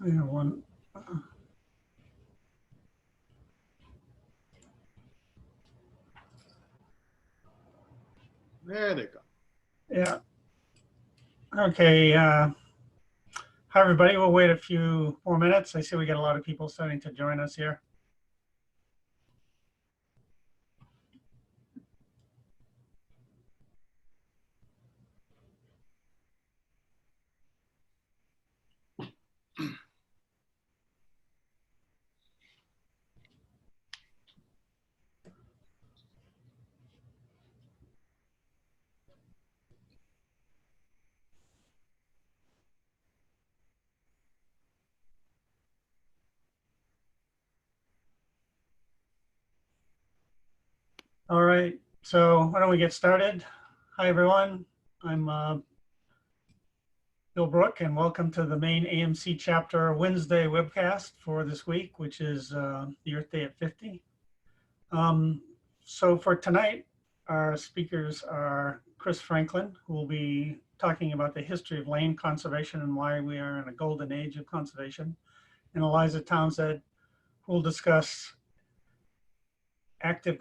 Yeah, one. There they go. Yeah. Okay. Hi, everybody. We'll wait a few more minutes. I see we got a lot of people starting to join us here. All right. So why don't we get started? Hi, everyone. I'm Bill Brook, and welcome to the Maine AMC Chapter Wednesday webcast for this week, which is the Earth Day at 50. Um, so for tonight, our speakers are Chris Franklin, who will be talking about the history of land conservation and why we are in a golden age of conservation, and Eliza Townsend, who will discuss active,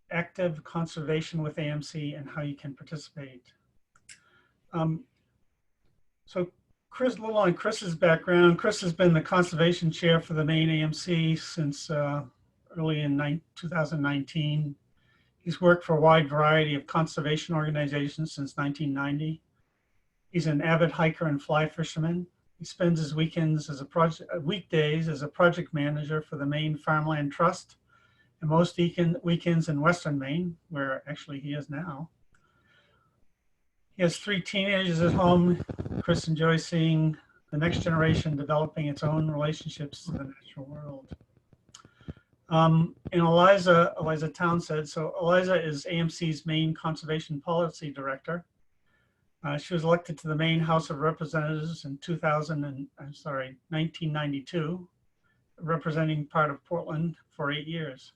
active conservation with AMC and how you can participate. Um, so Chris, a little on Chris's background. Chris has been the conservation chair for the Maine AMC since early in 2019. He's worked for a wide variety of conservation organizations since 1990. He's an avid hiker and fly fisherman. He spends his weekends as weekdays as a project manager for the Maine Farmland Trust, and most weekends in Western Maine, where actually he is now. He has 3 teenagers at home. Chris enjoys seeing the next generation developing its own relationships to the natural world. And Eliza Townsend. So Eliza is AMC's Maine Conservation Policy Director. She was elected to the Maine House of Representatives in 1992, representing part of Portland for 8 years.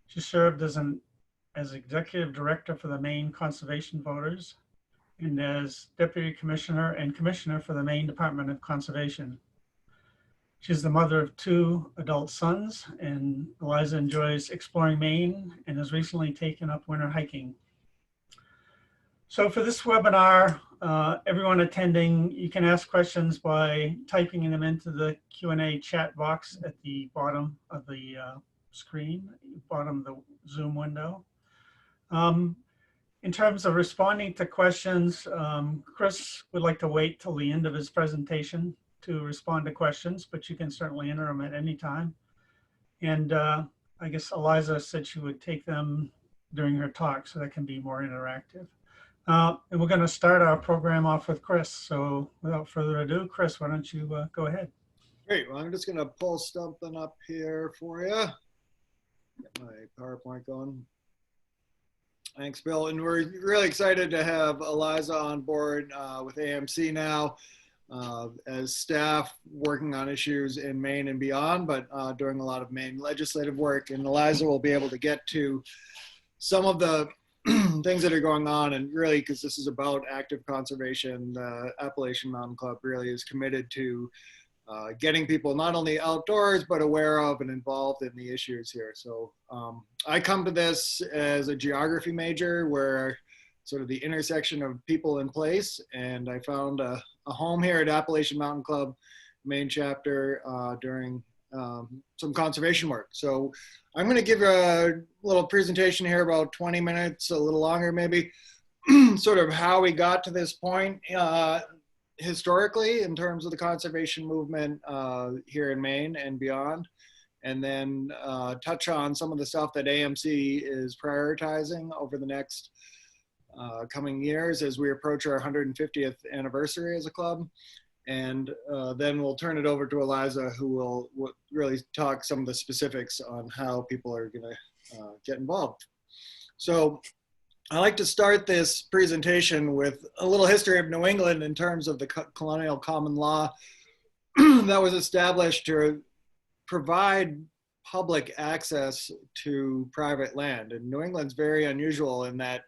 She served as executive director for the Maine Conservation Voters and as deputy commissioner and commissioner for the Maine Department of Conservation. She's the mother of 2 adult sons, and Eliza enjoys exploring Maine and has recently taken up winter hiking. So for this webinar, everyone attending, you can ask questions by typing them into the Q&A chat box at the bottom of the screen, bottom of the Zoom window. In terms of responding to questions, Chris would like to wait till the end of his presentation to respond to questions, but you can certainly enter them at any time. And I guess Eliza said she would take them during her talk, so that can be more interactive. And we're going to start our program off with Chris. So without further ado, Chris, why don't you go ahead? Great. Well, I'm just going to pull something up here for you. Get my PowerPoint going. Thanks, Bill. And we're really excited to have Eliza on board with AMC now as staff working on issues in Maine and beyond, but doing a lot of Maine legislative work. And Eliza will be able to get to some of the things that are going on, and really, because this is about active conservation, the Appalachian Mountain Club really is committed to getting people not only outdoors, but aware of and involved in the issues here. So I come to this as a geography major, where sort of the intersection of people and place, and I found a home here at Appalachian Mountain Club Maine chapter during some conservation work. So I'm going to give a little presentation here, about 20 minutes, a little longer maybe, sort of how we got to this point historically in terms of the conservation movement here in Maine and beyond, and then touch on some of the stuff that AMC is prioritizing over the next coming years as we approach our 150th anniversary as a club. And then we'll turn it over to Eliza, who will really talk some of the specifics on how people are going to get involved. So I like to start this presentation with a little history of New England in terms of the colonial common law that was established to provide public access to private land. And New England's very unusual in that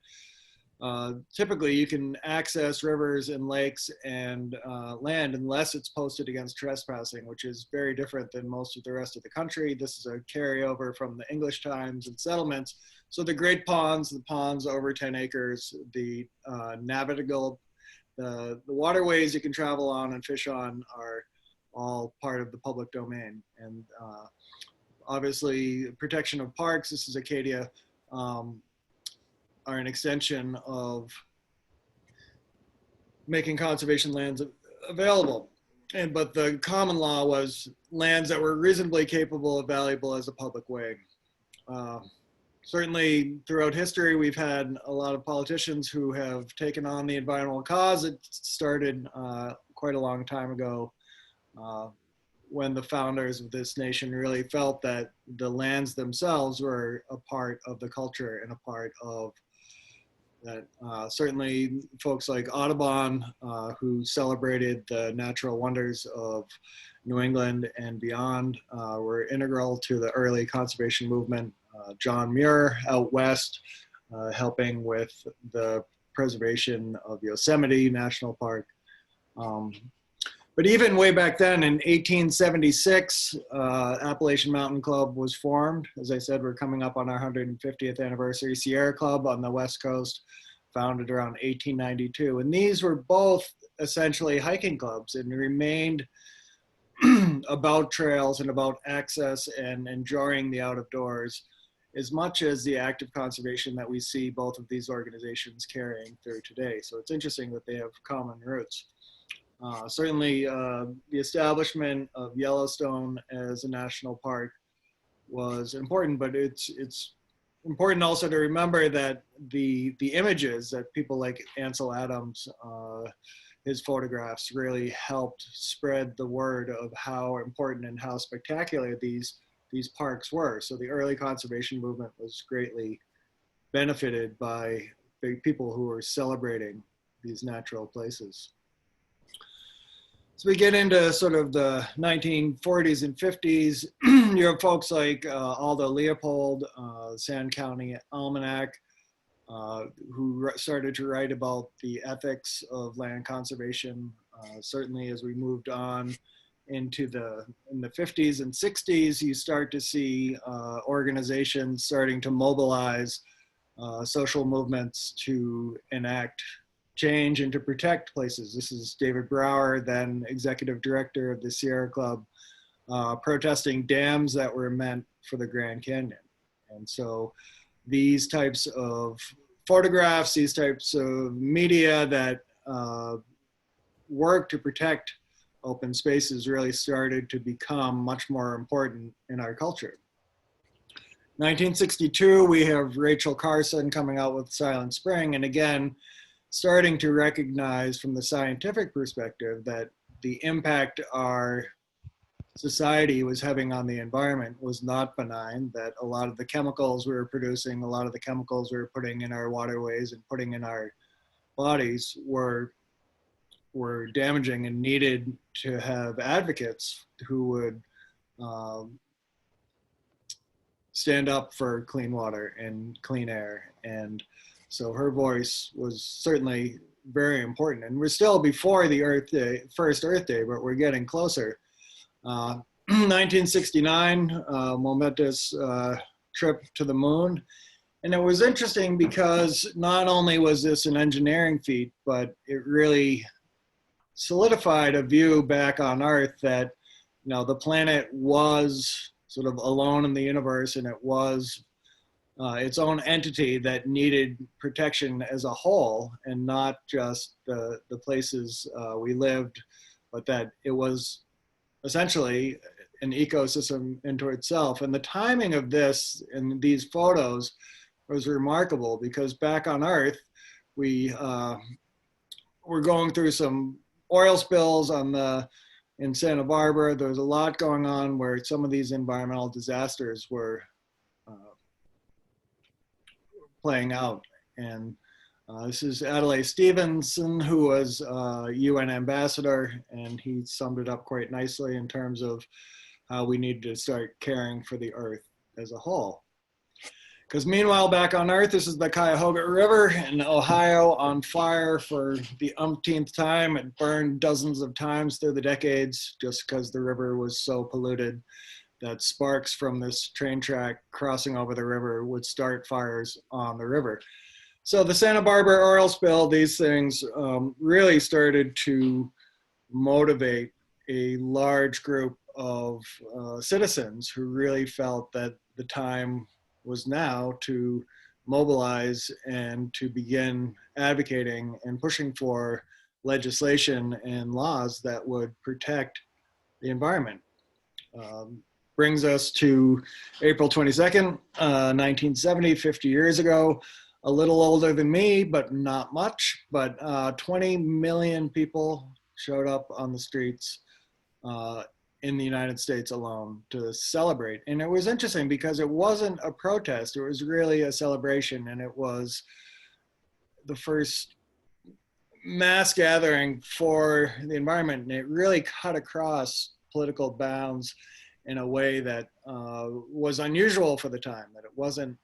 typically you can access rivers and lakes and land unless it's posted against trespassing, which is very different than most of the rest of the country. This is a carryover from the English times and settlements. So the great ponds, the ponds over 10 acres, the navigable, the waterways you can travel on and fish on are all part of the public domain. And obviously protection of parks, this is Acadia, are an extension of making conservation lands available. But the common law was lands that were reasonably capable of valuable as a public way. Certainly throughout history, we've had a lot of politicians who have taken on the environmental cause. It started quite a long time ago when the founders of this nation really felt that the lands themselves were a part of the culture and a part of that. Certainly folks like Audubon, who celebrated the natural wonders of New England and beyond, were integral to the early conservation movement. John Muir out west, helping with the preservation of Yosemite National Park. But even way back then in 1876, Appalachian Mountain Club was formed. As I said, we're coming up on our 150th anniversary. Sierra Club on the West Coast, founded around 1892. And these were both essentially hiking clubs and remained about trails and about access and enjoying the out of doors, as much as the active conservation that we see both of these organizations carrying through today. So it's interesting that they have common roots. Certainly the establishment of Yellowstone as a national park was important, but it's important also to remember that the images that people like Ansel Adams, his photographs really helped spread the word of how important and how spectacular these parks were. So the early conservation movement was greatly benefited by the people who were celebrating these natural places. So we get into sort of the 1940s and 50s. You have folks like Aldo Leopold, Sand County Almanac, who started to write about the ethics of land conservation. Certainly as we moved on into in the 50s and 60s, you start to see organizations starting to mobilize social movements to enact change and to protect places. This is David Brower, then executive director of the Sierra Club, protesting dams that were meant for the Grand Canyon. And so these types of photographs, these types of media that work to protect open spaces really started to become much more important in our culture. 1962, we have Rachel Carson coming out with Silent Spring, and again, starting to recognize from the scientific perspective that the impact our society was having on the environment was not benign, that a lot of the chemicals we were producing, a lot of the chemicals we were putting in our waterways and putting in our bodies were damaging and needed to have advocates who would stand up for clean water and clean air. And so her voice was certainly very important. And we're still before the Earth Day, first Earth Day, but we're getting closer. 1969, momentous trip to the moon. And it was interesting because not only was this an engineering feat, but it really solidified a view back on Earth that, you know, the planet was sort of alone in the universe, and it was its own entity that needed protection as a whole, and not just the places we lived, but that it was essentially an ecosystem into itself. And the timing of this and these photos was remarkable, because back on Earth, we were going through some oil spills in Santa Barbara. There was a lot going on where some of these environmental disasters were playing out. And this is Adlai Stevenson, who was a UN ambassador, and he summed it up quite nicely in terms of how we need to start caring for the Earth as a whole. Because meanwhile, back on Earth, this is the Cuyahoga River in Ohio on fire for the umpteenth time. It burned dozens of times through the decades just because the river was so polluted that sparks from this train track crossing over the river would start fires on the river. So the Santa Barbara oil spill, these things really started to motivate a large group of citizens who really felt that the time was now to mobilize and to begin advocating and pushing for legislation and laws that would protect the environment. Brings us to April 22nd, 1970, 50 years ago. A little older than me, but not much. But 20 million people showed up on the streets in the United States alone to celebrate. And it was interesting because it wasn't a protest, it was really a celebration, and it was the first mass gathering for the environment, and it really cut across political bounds in a way that was unusual for the time, that it wasn't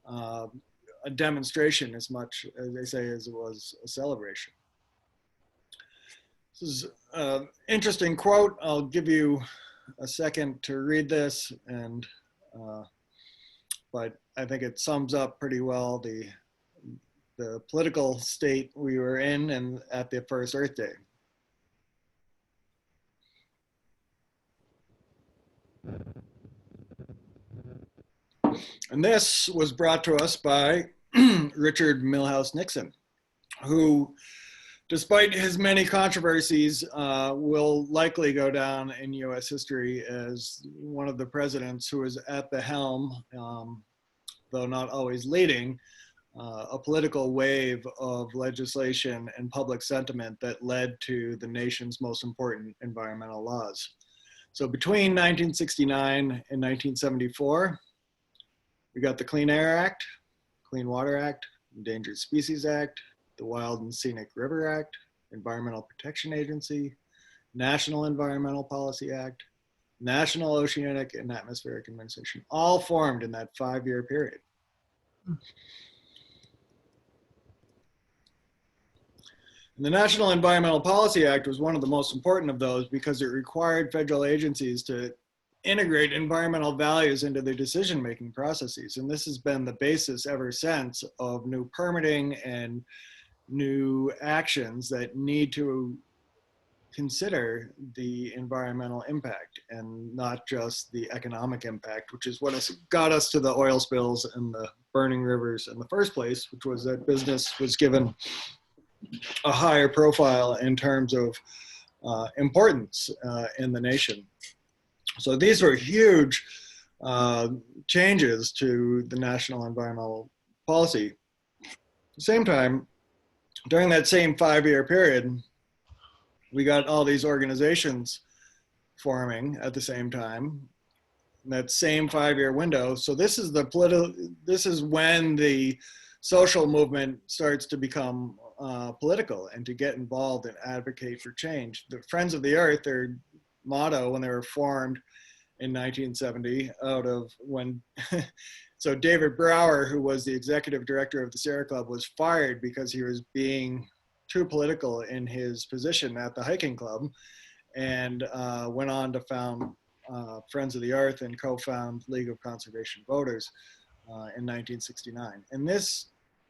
a demonstration as much as they say as it was a celebration. This is an interesting quote. I'll give you a second to read this, and but I think it sums up pretty well the political state we were in and at the first Earth Day. And this was brought to us by Richard Milhous Nixon, who, despite his many controversies, will likely go down in US history as one of the presidents who was at the helm, though not always leading, a political wave of legislation and public sentiment that led to the nation's most important environmental laws. So between 1969 and 1974, we got the Clean Air Act, Clean Water Act, Endangered Species Act, the Wild and Scenic River Act, Environmental Protection Agency, National Environmental Policy Act, National Oceanic and Atmospheric Administration, all formed in that 5-year period. And the National Environmental Policy Act was one of the most important of those because it required federal agencies to integrate environmental values into their decision-making processes. And this has been the basis ever since of new permitting and new actions that need to consider the environmental impact and not just the economic impact, which is what has got us to the oil spills and the burning rivers in the first place, which was that business was given a higher profile in terms of importance in the nation. So these were huge changes to the national environmental policy. At the same time, during that same 5-year period, we got all these organizations forming at the same time, in that same 5-year window. So this is this is when the social movement starts to become political and to get involved and advocate for change. The Friends of the Earth, their motto when they were formed in 1970 out of when, so David Brower, who was the executive director of the Sierra Club, was fired because he was being too political in his position at the hiking club, and went on to found Friends of the Earth and co-found League of Conservation Voters in 1969. And this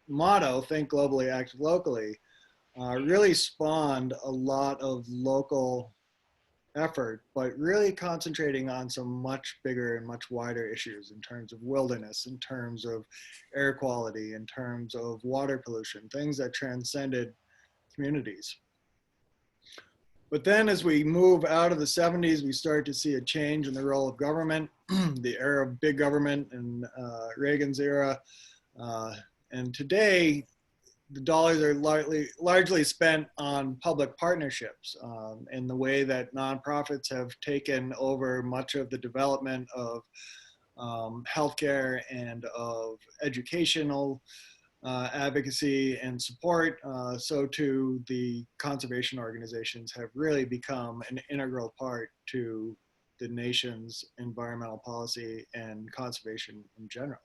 motto, think globally, act locally, really spawned a lot of local effort, but really concentrating on some much bigger and much wider issues in terms of wilderness, in terms of air quality, in terms of water pollution, things that transcended communities. But then as we move out of the 70s, we start to see a change in the role of government, the era of big government in Reagan's era. And today, the dollars are largely spent on public partnerships in the way that nonprofits have taken over much of the development of healthcare and of educational advocacy and support. So too, the conservation organizations have really become an integral part to the nation's environmental policy and conservation in general.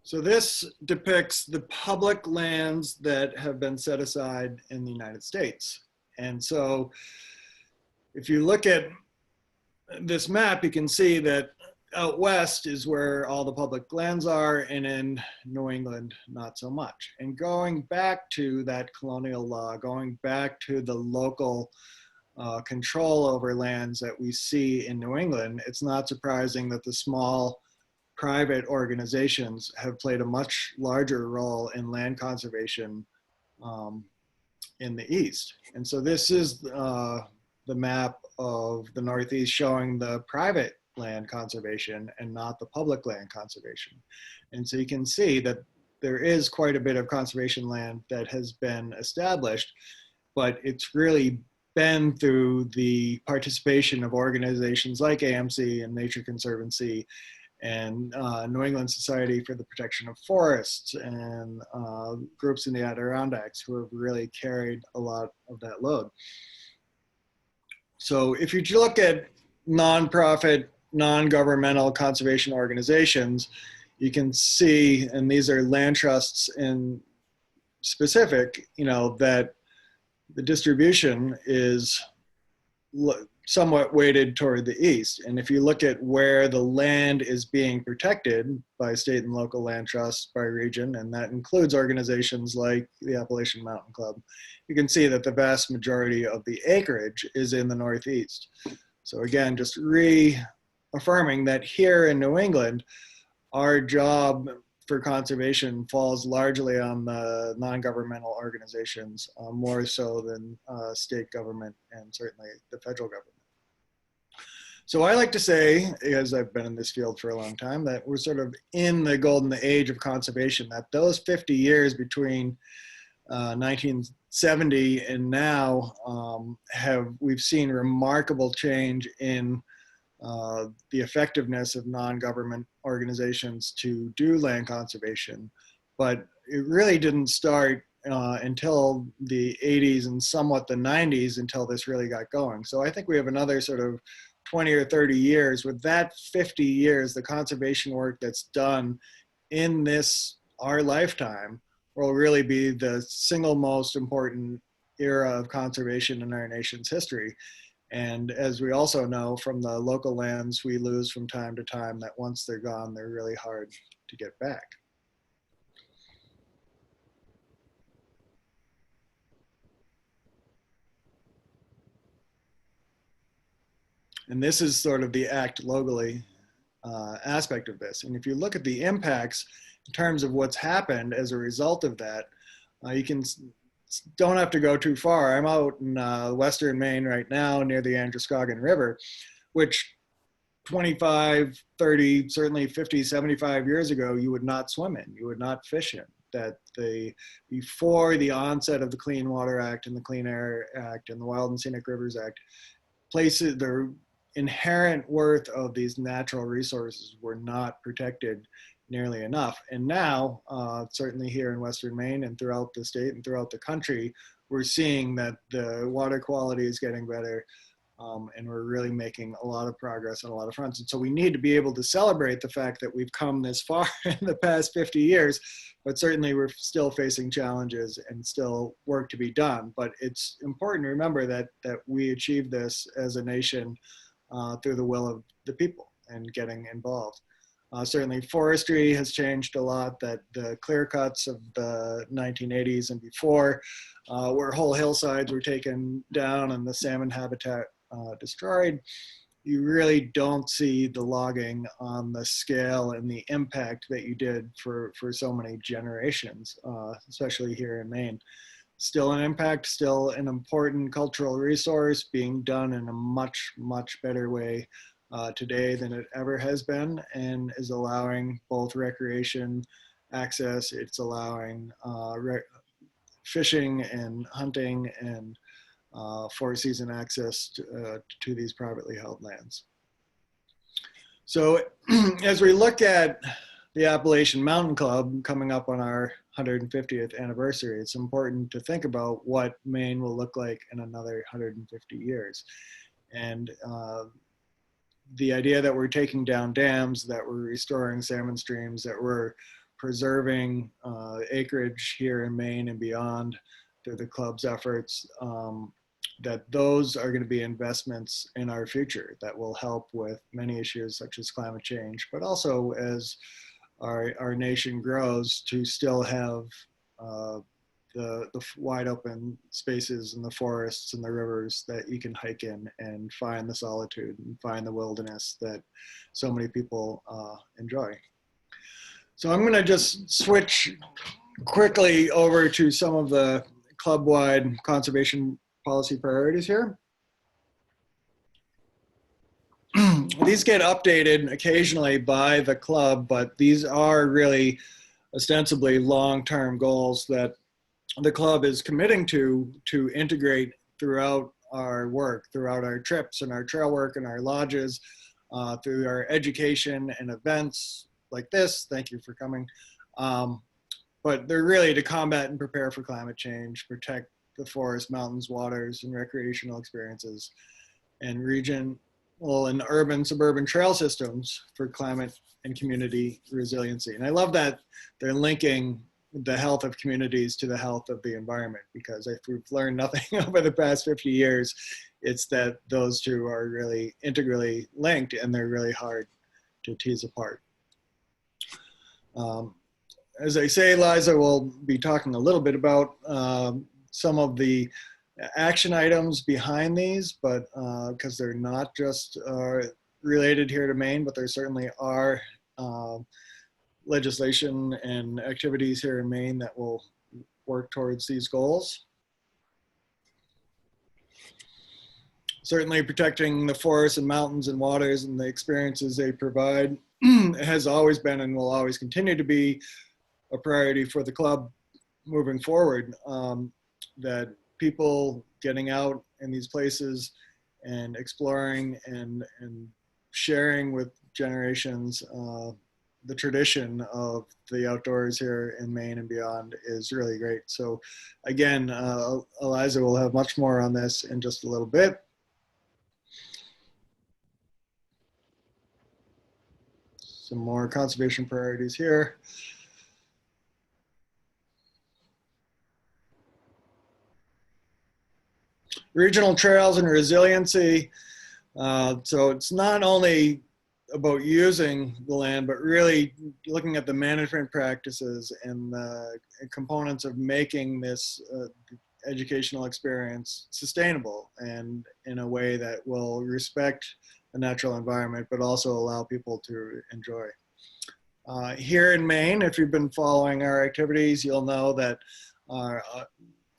So this depicts the public lands that have been set aside in the United States. And so if you look at this map, you can see that out west is where all the public lands are, and in New England, not so much. And going back to that colonial law, going back to the local control over lands that we see in New England, it's not surprising that the small private organizations have played a much larger role in land conservation in the East. And so this is the map of the Northeast showing the private land conservation and not the public land conservation. And so you can see that there is quite a bit of conservation land that has been established, but it's really been through the participation of organizations like AMC and Nature Conservancy and New England Society for the Protection of Forests and groups in the Adirondacks who have really carried a lot of that load. So if you look at nonprofit, non-governmental conservation organizations, you can see, and these are land trusts in specific, that the distribution is somewhat weighted toward the east. And if you look at where the land is being protected by state and local land trusts by region, and that includes organizations like the Appalachian Mountain Club, you can see that the vast majority of the acreage is in the Northeast. So again, just reaffirming that here in New England, our job for conservation falls largely on the non-governmental organizations, more so than state government and certainly the federal government. So I like to say, as I've been in this field for a long time, that we're sort of in the golden age of conservation, that those 50 years between 1970 and now we've seen remarkable change in the effectiveness of non-government organizations to do land conservation. But it really didn't start until the 80s and somewhat the 90s until this really got going. So I think we have another sort of 20 or 30 years. With that 50 years, the conservation work that's done in our lifetime, will really be the single most important era of conservation in our nation's history. And as we also know from the local lands we lose from time to time, that once they're gone, they're really hard to get back. And this is sort of the act locally aspect of this. And if you look at the impacts in terms of what's happened as a result of that, you don't have to go too far. I'm out in western Maine right now near the Androscoggin River, which 25, 30, certainly 50, 75 years ago, you would not swim in, you would not fish in. That before the onset of the Clean Water Act and the Clean Air Act and the Wild and Scenic Rivers Act, the inherent worth of these natural resources were not protected nearly enough. And now, certainly here in Western Maine and throughout the state and throughout the country, we're seeing that the water quality is getting better, and we're really making a lot of progress on a lot of fronts. And so we need to be able to celebrate the fact that we've come this far in the past 50 years, but certainly we're still facing challenges and still work to be done. But it's important to remember that we achieved this as a nation through the will of the people and getting involved. Certainly forestry has changed a lot, that the clear cuts of the 1980s and before, where whole hillsides were taken down and the salmon habitat destroyed, you really don't see the logging on the scale and the impact that you did for so many generations, especially here in Maine. Still an impact, still an important cultural resource, being done in a much, much better way today than it ever has been, and is allowing both recreation access, it's allowing fishing and hunting and four-season access to these privately held lands. So as we look at the Appalachian Mountain Club coming up on our 150th anniversary, it's important to think about what Maine will look like in another 150 years. And the idea that we're taking down dams, that we're restoring salmon streams, that we're preserving acreage here in Maine and beyond through the club's efforts, that those are going to be investments in our future that will help with many issues such as climate change, but also as our nation grows to still have the wide open spaces and the forests and the rivers that you can hike in and find the solitude and find the wilderness that so many people enjoy. So I'm going to just switch quickly over to some of the club-wide conservation policy priorities here. These get updated occasionally by the club, but these are really ostensibly long-term goals that the club is committing to integrate throughout our work, throughout our trips and our trail work and our lodges, through our education and events like this. Thank you for coming. But they're really to combat and prepare for climate change, protect the forests, mountains, waters, and recreational experiences, and regional and urban suburban trail systems for climate and community resiliency. And I love that they're linking the health of communities to the health of the environment, because if we've learned nothing over the past 50 years, it's that those two are really integrally linked and they're really hard to tease apart. As I say, Liza will be talking a little bit about some of the action items behind these, but because they're not just related here to Maine, but there certainly are legislation and activities here in Maine that will work towards these goals. Certainly protecting the forests and mountains and waters and the experiences they provide has always been and will always continue to be a priority for the club moving forward. That people getting out in these places and exploring and sharing with generations the tradition of the outdoors here in Maine and beyond is really great. So again, Eliza will have much more on this in just a little bit. Some more conservation priorities here. Regional trails and resiliency. So it's not only about using the land, but really looking at the management practices and the components of making this educational experience sustainable and in a way that will respect the natural environment, but also allow people to enjoy. Here in Maine, if you've been following our activities, you'll know that our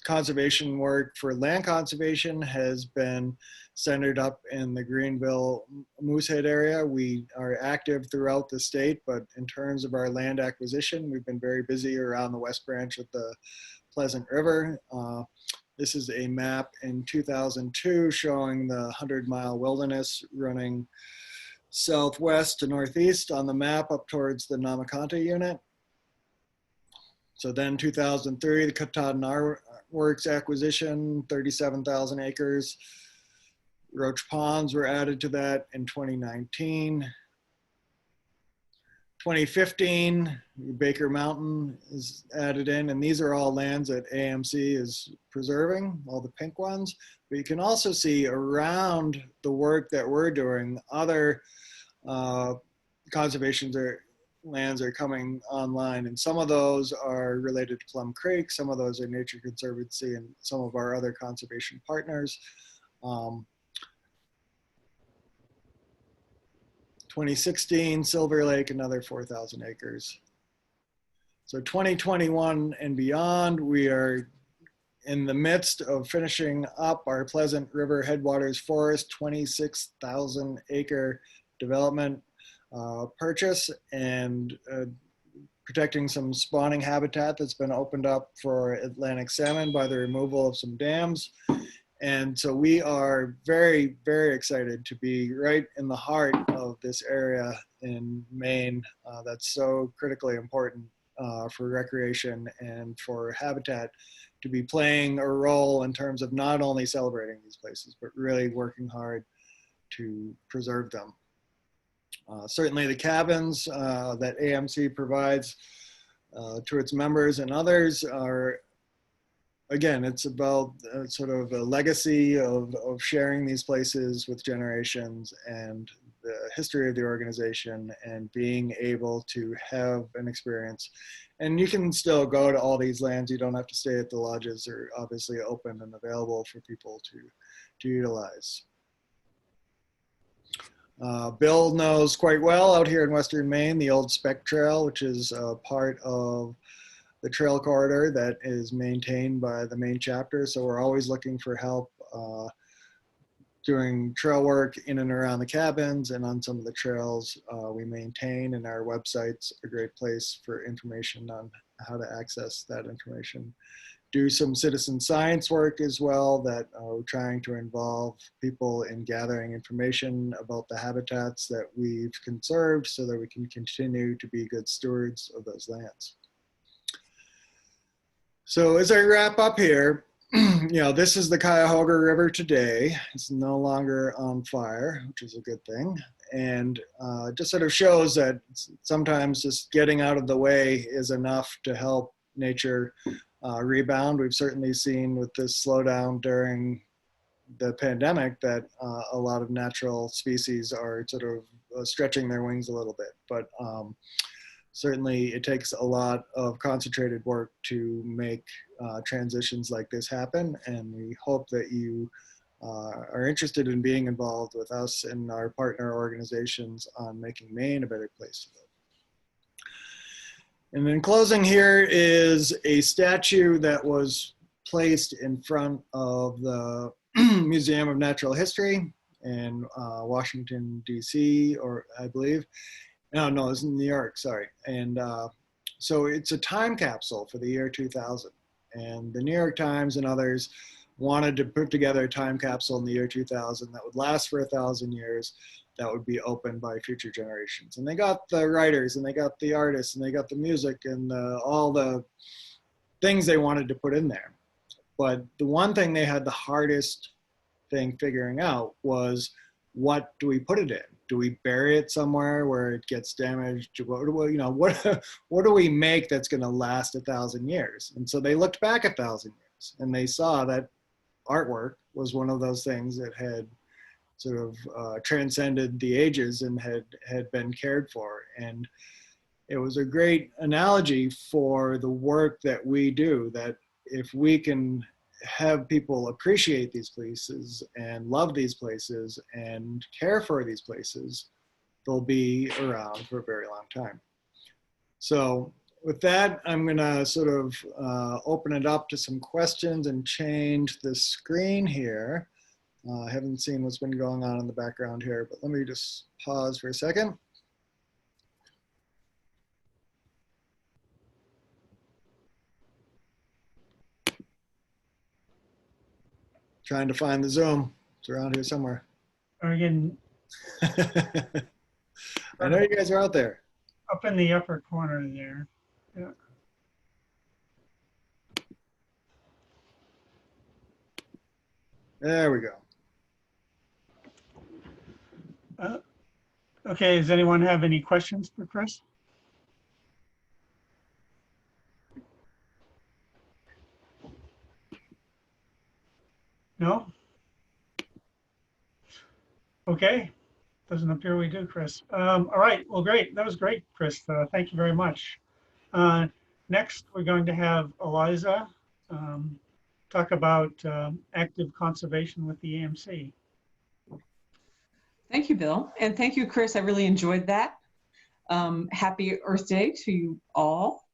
conservation work for land conservation has been centered up in the Greenville Moosehead area. We are active throughout the state, but in terms of our land acquisition, we've been very busy around the west branch of the Pleasant River. This is a map in 2002 showing the 100-mile wilderness running southwest to northeast on the map up towards the Namaconta unit. So then 2003, the Katahdin Works acquisition, 37,000 acres. Roach Ponds were added to that in 2019. 2015, Baker Mountain is added in, and these are all lands that AMC is preserving, all the pink ones. But you can also see around the work that we're doing, other conservation lands are coming online, and some of those are related to Plum Creek, some of those are Nature Conservancy and some of our other conservation partners. 2016, Silver Lake, another 4,000 acres. So 2021 and beyond, we are in the midst of finishing up our Pleasant River Headwaters Forest 26,000 acre development purchase and protecting some spawning habitat that's been opened up for Atlantic salmon by the removal of some dams. And so we are very, very excited to be right in the heart of this area in Maine that's so critically important for recreation and for habitat to be playing a role in terms of not only celebrating these places, but really working hard to preserve them. Certainly the cabins that AMC provides to its members and others are, again, it's about sort of a legacy of sharing these places with generations and the history of the organization and being able to have an experience. And you can still go to all these lands. You don't have to stay at the lodges. They're obviously open and available for people to utilize. Bill knows quite well out here in Western Maine, the old Spec Trail, which is part of the trail corridor that is maintained by the Maine chapter. So we're always looking for help doing trail work in and around the cabins and on some of the trails we maintain, and our website's a great place for information on how to access that information. Do some citizen science work as well that we're trying to involve people in gathering information about the habitats that we've conserved so that we can continue to be good stewards of those lands. So as I wrap up here, this is the Cuyahoga River today. It's no longer on fire, which is a good thing. And just sort of shows that sometimes just getting out of the way is enough to help nature rebound. We've certainly seen with this slowdown during the pandemic that a lot of natural species are sort of stretching their wings a little bit. But certainly it takes a lot of concentrated work to make transitions like this happen. And we hope that you are interested in being involved with us and our partner organizations on making Maine a better place to live. And in closing, here is a statue that was placed in front of the Museum of Natural History in Washington, D.C., or I believe. No, it's in New York, sorry. And so it's a time capsule for the year 2000. And the New York Times and others wanted to put together a time capsule in the year 2000 that would last for 1,000 years, that would be open by future generations. And they got the writers and they got the artists and they got the music and all the things they wanted to put in there. But the one thing they had the hardest thing figuring out was, what do we put it in? Do we bury it somewhere where it gets damaged? What do we make that's going to last 1,000 years? And so they looked back 1,000 years and they saw that artwork was one of those things that had sort of transcended the ages and had been cared for. And it was a great analogy for the work that we do, that if we can have people appreciate these places and love these places and care for these places, they'll be around for a very long time. So with that, I'm gonna sort of open it up to some questions and change the screen here. I haven't seen what's been going on in the background here, but let me just pause for a second. Trying to find the Zoom. It's around here somewhere. Again, I know you guys are out there. up in the upper corner there. Yeah. There we go. Okay, does anyone have any questions for Chris? No? Okay, doesn't appear we do, Chris. All right, well, great. That was great, Chris. Thank you very much. Next, we're going to have Eliza talk about active conservation with the AMC. Thank you, Bill. And thank you, Chris. I really enjoyed that. Happy Earth Day to you all.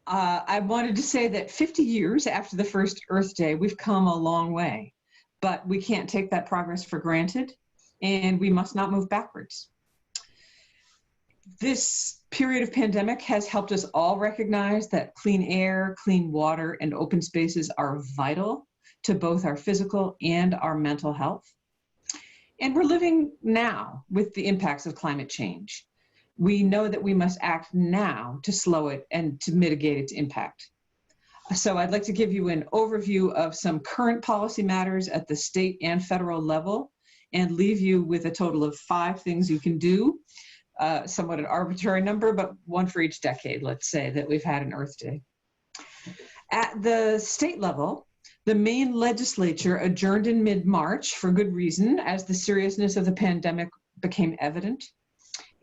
I wanted to say that 50 years after the first Earth Day, we've come a long way, but we can't take that progress for granted, and we must not move backwards. This period of pandemic has helped us all recognize that clean air, clean water, and open spaces are vital to both our physical and our mental health. And we're living now with the impacts of climate change. We know that we must act now to slow it and to mitigate its impact. So I'd like to give you an overview of some current policy matters at the state and federal level and leave you with a total of 5 things you can do somewhat an arbitrary number, but one for each decade, let's say, that we've had an Earth Day. At the state level, the Maine legislature adjourned in mid-March for good reason, as the seriousness of the pandemic became evident,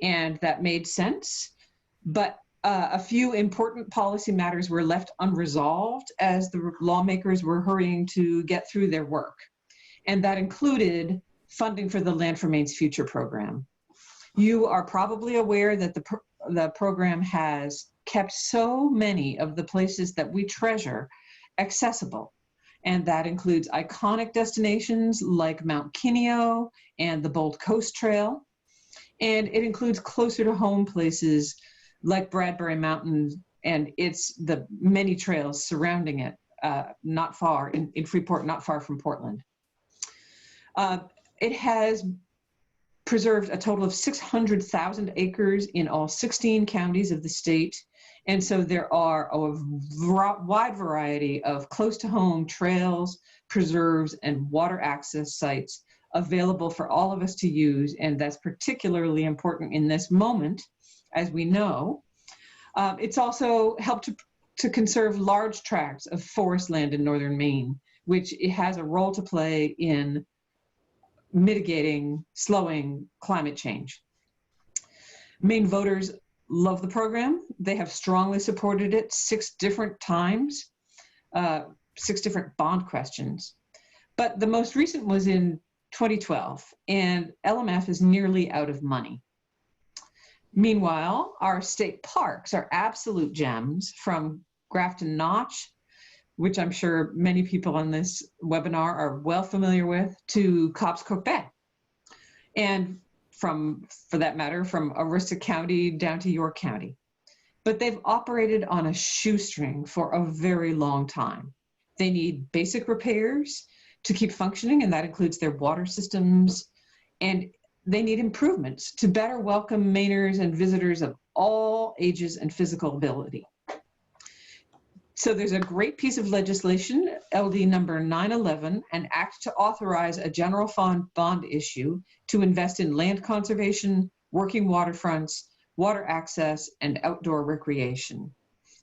and that made sense. But a few important policy matters were left unresolved as the lawmakers were hurrying to get through their work. And that included funding for the Land for Maine's Future program. You are probably aware that the program has kept so many of the places that we treasure accessible. And that includes iconic destinations like Mount Kineo and the Bold Coast Trail. And it includes closer to home places like Bradbury Mountain and the many trails surrounding it, not far in Freeport, not far from Portland. It has preserved a total of 600,000 acres in all 16 counties of the state. And so there are a wide variety of close to home trails, preserves, and water access sites available for all of us to use. And that's particularly important in this moment, as we know. It's also helped to conserve large tracts of forest land in northern Maine, which it has a role to play in mitigating, slowing climate change. Maine voters love the program. They have strongly supported it 6 different times, 6 different bond questions. But the most recent was in 2012, and LMF is nearly out of money. Meanwhile, our state parks are absolute gems, from Grafton Notch, which I'm sure many people on this webinar are well familiar with, to Cobscote Bay. And for that matter, from Aroostook County down to York County. But they've operated on a shoestring for a very long time. They need basic repairs to keep functioning, and that includes their water systems, and they need improvements to better welcome Mainers and visitors of all ages and physical ability. So there's a great piece of legislation, LD number 911, an act to authorize a general fund bond issue to invest in land conservation, working waterfronts, water access, and outdoor recreation.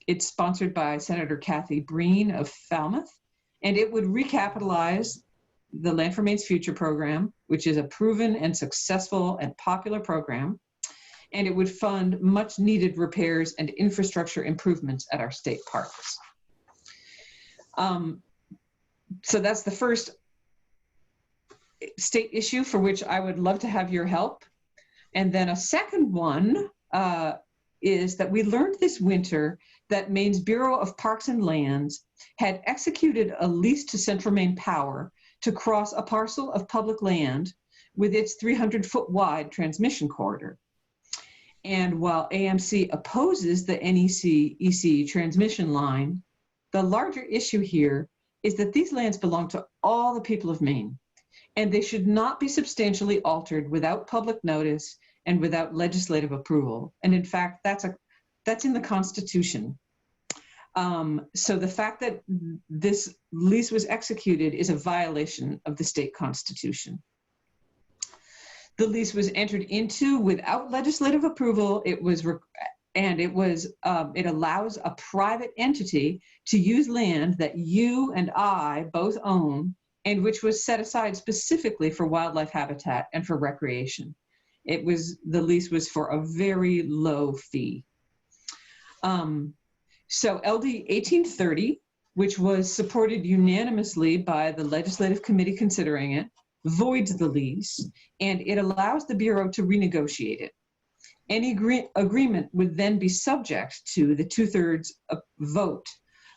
It's sponsored by Senator Kathy Breen of Falmouth, and it would recapitalize the Land for Maine's Future program, which is a proven and successful and popular program, and it would fund much needed repairs and infrastructure improvements at our state parks. So that's the first state issue for which I would love to have your help. And then a second one is that we learned this winter that Maine's Bureau of Parks and Lands had executed a lease to Central Maine Power to cross a parcel of public land with its 300-foot wide transmission corridor. And while AMC opposes the NEC-EC transmission line, the larger issue here is that these lands belong to all the people of Maine, and they should not be substantially altered without public notice and without legislative approval. And in fact, that's in the Constitution. So the fact that this lease was executed is a violation of the state constitution. The lease was entered into without legislative approval. It allows a private entity to use land that you and I both own, and which was set aside specifically for wildlife habitat and for recreation. The lease was for a very low fee. So LD 1830, which was supported unanimously by the legislative committee considering it, voids the lease, and it allows the Bureau to renegotiate it. Any agreement would then be subject to the 2/3 vote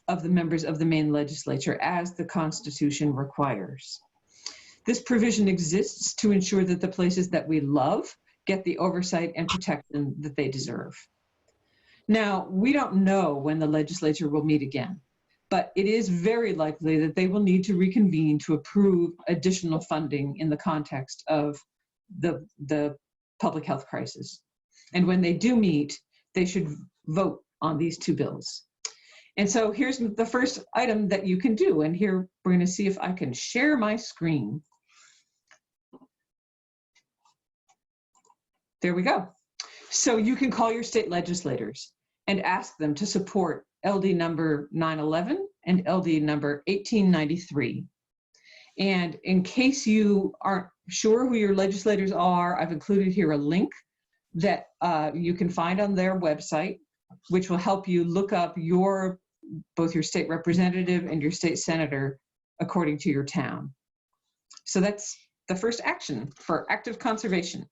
of the members of the Maine legislature, as the Constitution requires. This provision exists to ensure that the places that we love get the oversight and protection that they deserve. Now, we don't know when the legislature will meet again, but it is very likely that they will need to reconvene to approve additional funding in the context of the public health crisis. And when they do meet, they should vote on these 2 bills. And so here's the first item that you can do. And here we're going to see if I can share my screen. There we go. So you can call your state legislators and ask them to support LD number 911 and LD number 1893. And in case you aren't sure who your legislators are, I've included here a link that you can find on their website, which will help you look up both your state representative and your state senator according to your town. So that's the first action for active conservation.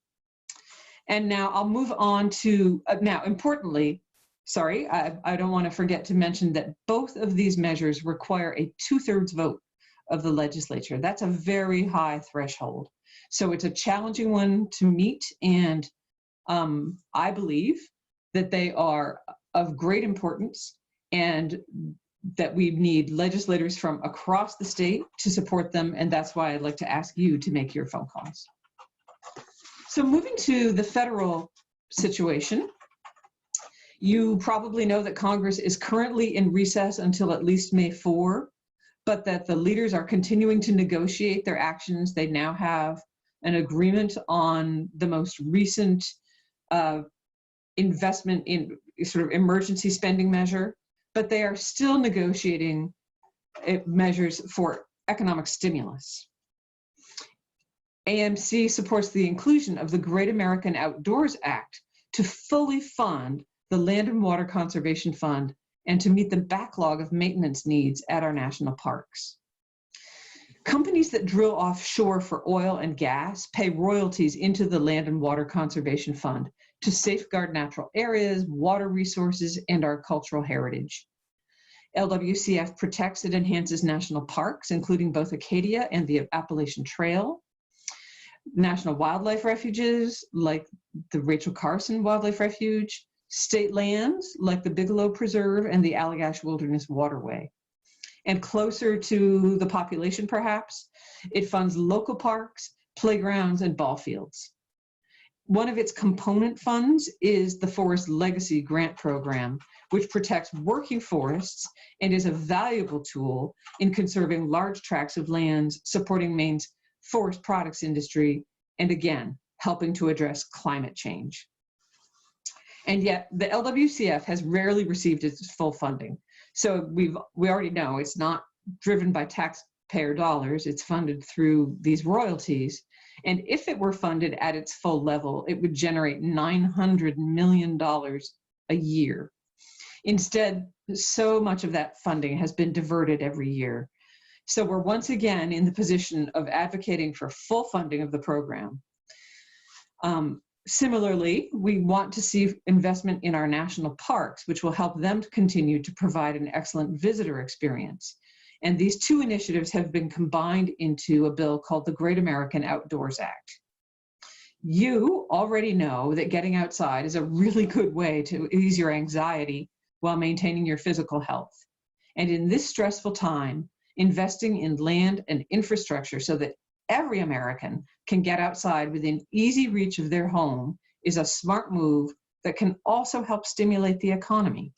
And now I'll move on to, now importantly, sorry, I don't want to forget to mention that both of these measures require a 2/3 vote of the legislature. That's a very high threshold. So it's a challenging one to meet, and I believe that they are of great importance and that we need legislators from across the state to support them, and that's why I'd like to ask you to make your phone calls. So moving to the federal situation, you probably know that Congress is currently in recess until at least May 4, but that the leaders are continuing to negotiate their actions. They now have an agreement on the most recent investment in sort of emergency spending measure, but they are still negotiating measures for economic stimulus. AMC supports the inclusion of the Great American Outdoors Act to fully fund the Land and Water Conservation Fund and to meet the backlog of maintenance needs at our national parks. Companies that drill offshore for oil and gas pay royalties into the Land and Water Conservation Fund to safeguard natural areas, water resources, and our cultural heritage. LWCF protects and enhances national parks, including both Acadia and the Appalachian Trail, national wildlife refuges like the Rachel Carson Wildlife Refuge, state lands like the Bigelow Preserve and the Allagash Wilderness Waterway. And closer to the population, perhaps, it funds local parks, playgrounds, and ball fields. One of its component funds is the Forest Legacy Grant Program, which protects working forests and is a valuable tool in conserving large tracts of lands, supporting Maine's forest products industry, and again, helping to address climate change. And yet the LWCF has rarely received its full funding. So we already know it's not driven by taxpayer dollars, it's funded through these royalties. And if it were funded at its full level, it would generate $900 million a year. Instead, so much of that funding has been diverted every year. So we're once again in the position of advocating for full funding of the program. Similarly, we want to see investment in our national parks, which will help them to continue to provide an excellent visitor experience. And these two initiatives have been combined into a bill called the Great American Outdoors Act. You already know that getting outside is a really good way to ease your anxiety while maintaining your physical health. And in this stressful time, investing in land and infrastructure so that every American can get outside within easy reach of their home is a smart move that can also help stimulate the economy.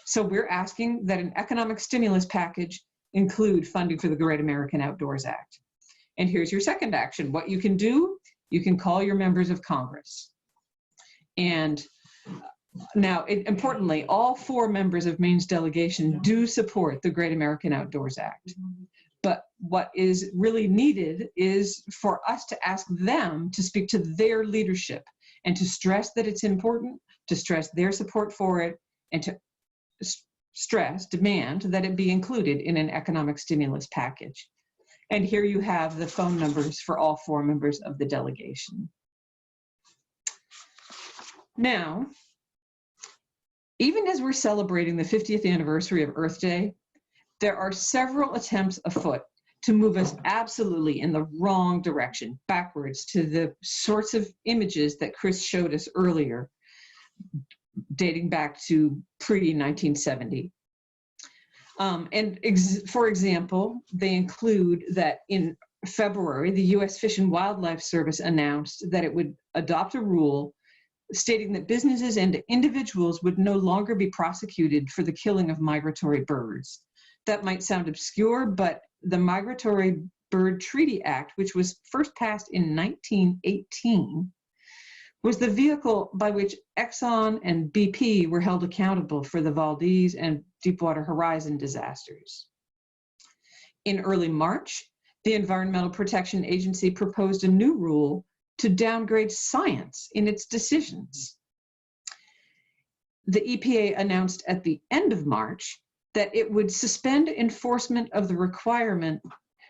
So we're asking that an economic stimulus package include funding for the Great American Outdoors Act. And here's your second action. What you can do, you can call your members of Congress. And now, importantly, all 4 members of Maine's delegation do support the Great American Outdoors Act. But what is really needed is for us to ask them to speak to their leadership and to stress that it's important, to stress their support for it, and to demand that it be included in an economic stimulus package. And here you have the phone numbers for all 4 members of the delegation. Now, even as we're celebrating the 50th anniversary of Earth Day, there are several attempts afoot to move us absolutely in the wrong direction, backwards to the sorts of images that Chris showed us earlier, dating back to pre-1970. For example, they include that in February, the U.S. Fish and Wildlife Service announced that it would adopt a rule stating that businesses and individuals would no longer be prosecuted for the killing of migratory birds. That might sound obscure, but the Migratory Bird Treaty Act, which was first passed in 1918, was the vehicle by which Exxon and BP were held accountable for the Valdez and Deepwater Horizon disasters. In early March, the Environmental Protection Agency proposed a new rule to downgrade science in its decisions. The EPA announced at the end of March that it would suspend enforcement of the requirement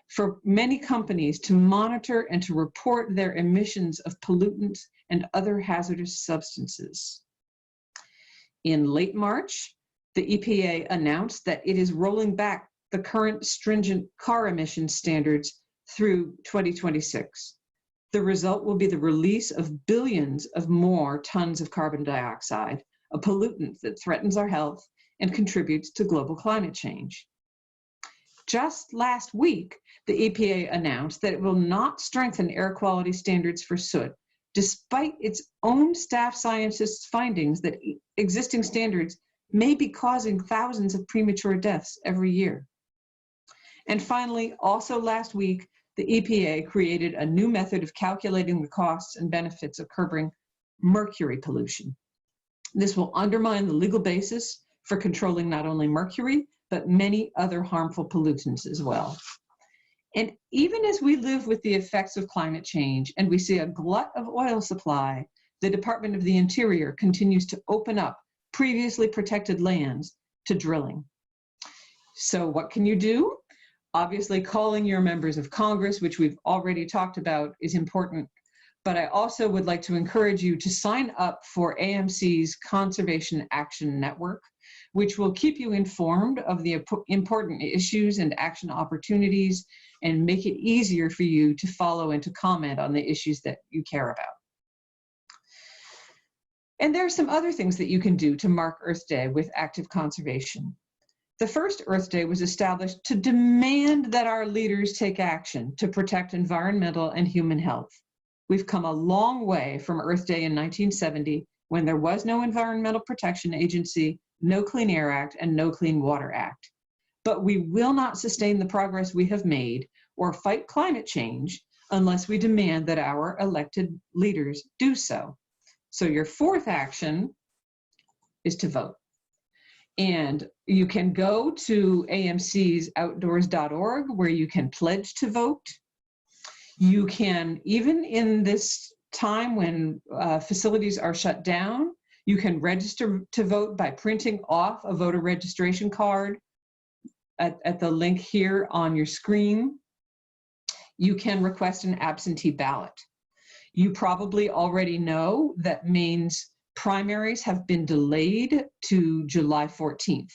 for many companies to monitor and to report their emissions of pollutants and other hazardous substances. In late March, the EPA announced that it is rolling back the current stringent car emissions standards through 2026. The result will be the release of billions of more tons of carbon dioxide, a pollutant that threatens our health and contributes to global climate change. Just last week, the EPA announced that it will not strengthen air quality standards for soot, despite its own staff scientists' findings that existing standards may be causing thousands of premature deaths every year. And finally, also last week, the EPA created a new method of calculating the costs and benefits of curbing mercury pollution. This will undermine the legal basis for controlling not only mercury, but many other harmful pollutants as well. And even as we live with the effects of climate change and we see a glut of oil supply, the Department of the Interior continues to open up previously protected lands to drilling. So what can you do? Obviously, calling your members of Congress, which we've already talked about, is important. But I also would like to encourage you to sign up for AMC's Conservation Action Network, which will keep you informed of the important issues and action opportunities and make it easier for you to follow and to comment on the issues that you care about. And there are some other things that you can do to mark Earth Day with active conservation. The first Earth Day was established to demand that our leaders take action to protect environmental and human health. We've come a long way from Earth Day in 1970, when there was no Environmental Protection Agency, no Clean Air Act, and no Clean Water Act. But we will not sustain the progress we have made or fight climate change unless we demand that our elected leaders do so. So your fourth action is to vote. And you can go to AMC's outdoors.org where you can pledge to vote. You can, even in this time when facilities are shut down, you can register to vote by printing off a voter registration card at the link here on your screen. You can request an absentee ballot. You probably already know that Maine's primaries have been delayed to July 14th,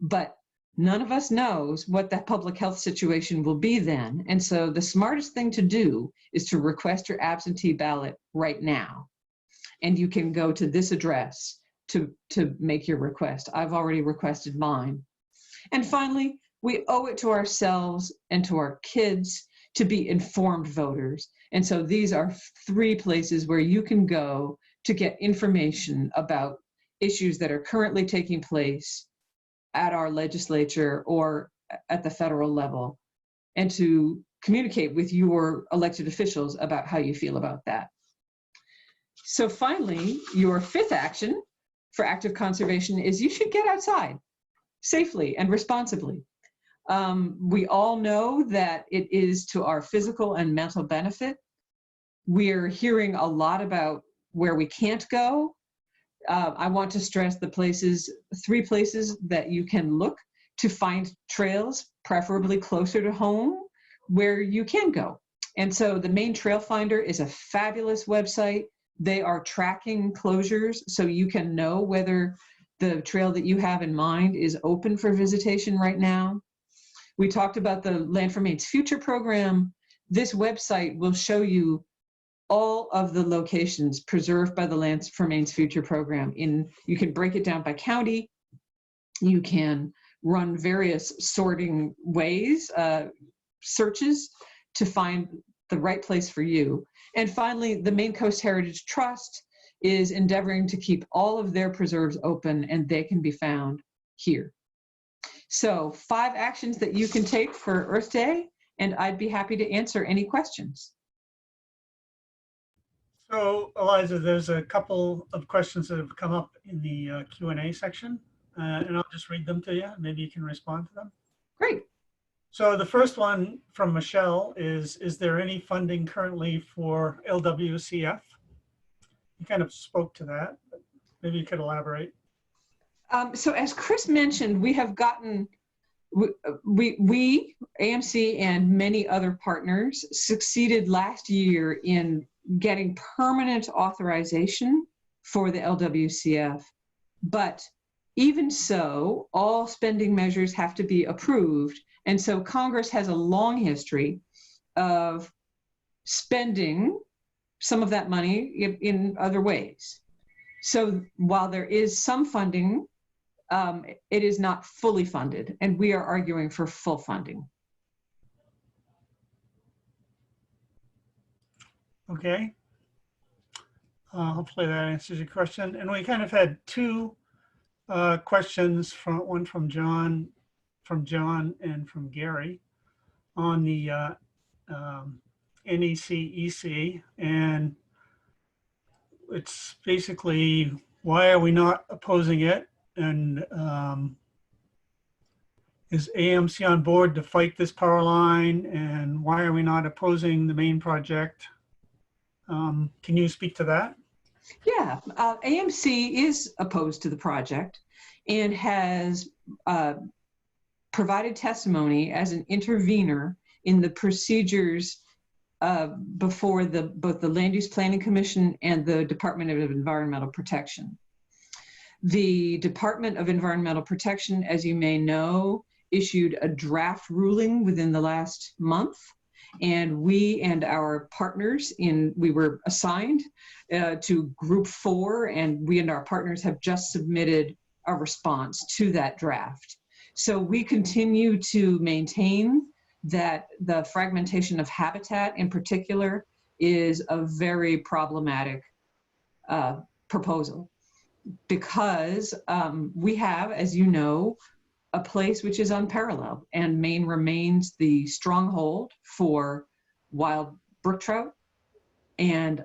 but none of us knows what the public health situation will be then. And so the smartest thing to do is to request your absentee ballot right now. And you can go to this address to make your request. I've already requested mine. And finally, we owe it to ourselves and to our kids to be informed voters. And so these are 3 places where you can go to get information about issues that are currently taking place at our legislature or at the federal level, and to communicate with your elected officials about how you feel about that. So finally, your 5th action for active conservation is you should get outside safely and responsibly. We all know that it is to our physical and mental benefit. We're hearing a lot about where we can't go. I want to stress the 3 places that you can look to find trails, preferably closer to home, where you can go. And so the Maine Trail Finder is a fabulous website. They are tracking closures, so you can know whether the trail that you have in mind is open for visitation right now. We talked about the Land for Maine's Future program. This website will show you all of the locations preserved by the Land for Maine's Future program. You can break it down by county. You can run various sorting ways, searches to find the right place for you. And finally, the Maine Coast Heritage Trust is endeavoring to keep all of their preserves open, and they can be found here. So 5 actions that you can take for Earth Day, and I'd be happy to answer any questions. So Eliza, there's a couple of questions that have come up in the Q&A section, and I'll just read them to you. Maybe you can respond to them. Great. So the first one from Michelle is there any funding currently for LWCF? You kind of spoke to that, but maybe you could elaborate. So as Chris mentioned, we have gotten, we, AMC and many other partners succeeded last year in getting permanent authorization for the LWCF. But even so, all spending measures have to be approved. And so Congress has a long history of spending some of that money in other ways. So while there is some funding, it is not fully funded, and we are arguing for full funding. Okay. Hopefully that answers your question. And we kind of had two questions, one from John and from Gary on the NECEC, and it's basically, why are we not opposing it? And is AMC on board to fight this power line? And why are we not opposing the Maine project? Can you speak to that? Yeah, AMC is opposed to the project and has provided testimony as an intervener in the procedures before both the Land Use Planning Commission and the Department of Environmental Protection. The Department of Environmental Protection, as you may know, issued a draft ruling within the last month, and we and our partners we were assigned to Group 4, and we and our partners have just submitted a response to that draft. So we continue to maintain that the fragmentation of habitat in particular is a very problematic proposal, because we have, as you know, a place which is unparalleled, and Maine remains the stronghold for wild brook trout and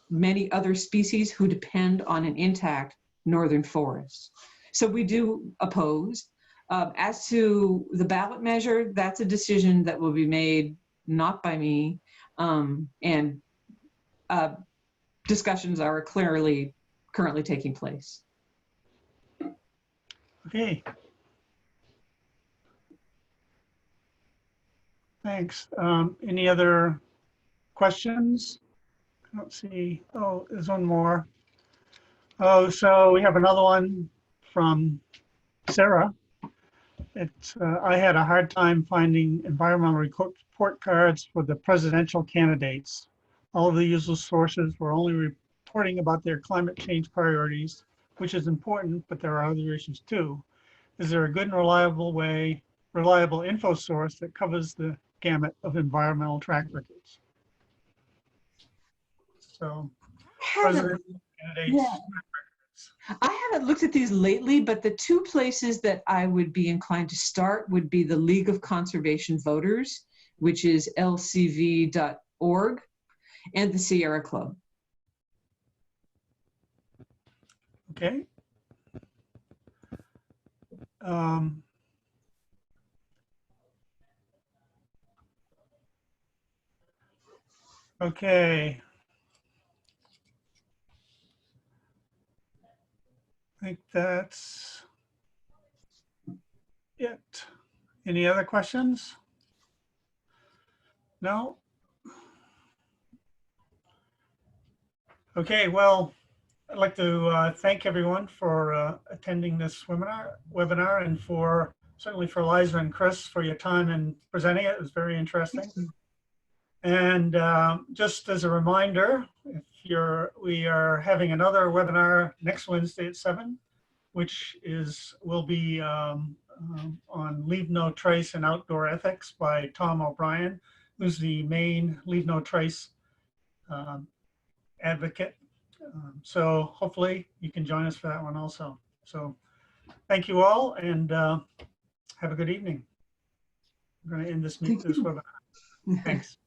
many other species who depend on an intact northern forest. So we do oppose. As to the ballot measure, that's a decision that will be made not by me, and discussions are currently taking place. Okay. Thanks. Any other questions? I don't see. Oh, there's one more. Oh, so we have another one from Sarah. I had a hard time finding environmental report cards for the presidential candidates. All of the usual sources were only reporting about their climate change priorities, which is important, but there are other issues too. Is there a good and reliable info source that covers the gamut of environmental track records? So, presidential candidates. Yeah. I haven't looked at these lately, but the two places that I would be inclined to start would be the League of Conservation Voters, which is lcv.org, and the Sierra Club. Okay. Okay. I think that's it. Any other questions? No? Okay, well, I'd like to thank everyone for attending this webinar, and certainly for Liza and Chris for your time in presenting it. It was very interesting. And just as a reminder, we are having another webinar next Wednesday at 7, which will be on Leave No Trace and Outdoor Ethics by Tom O'Brien, who's the Maine Leave No Trace advocate. So hopefully you can join us for that one also. So thank you all, and have a good evening. I'm going to end this webinar. Thanks.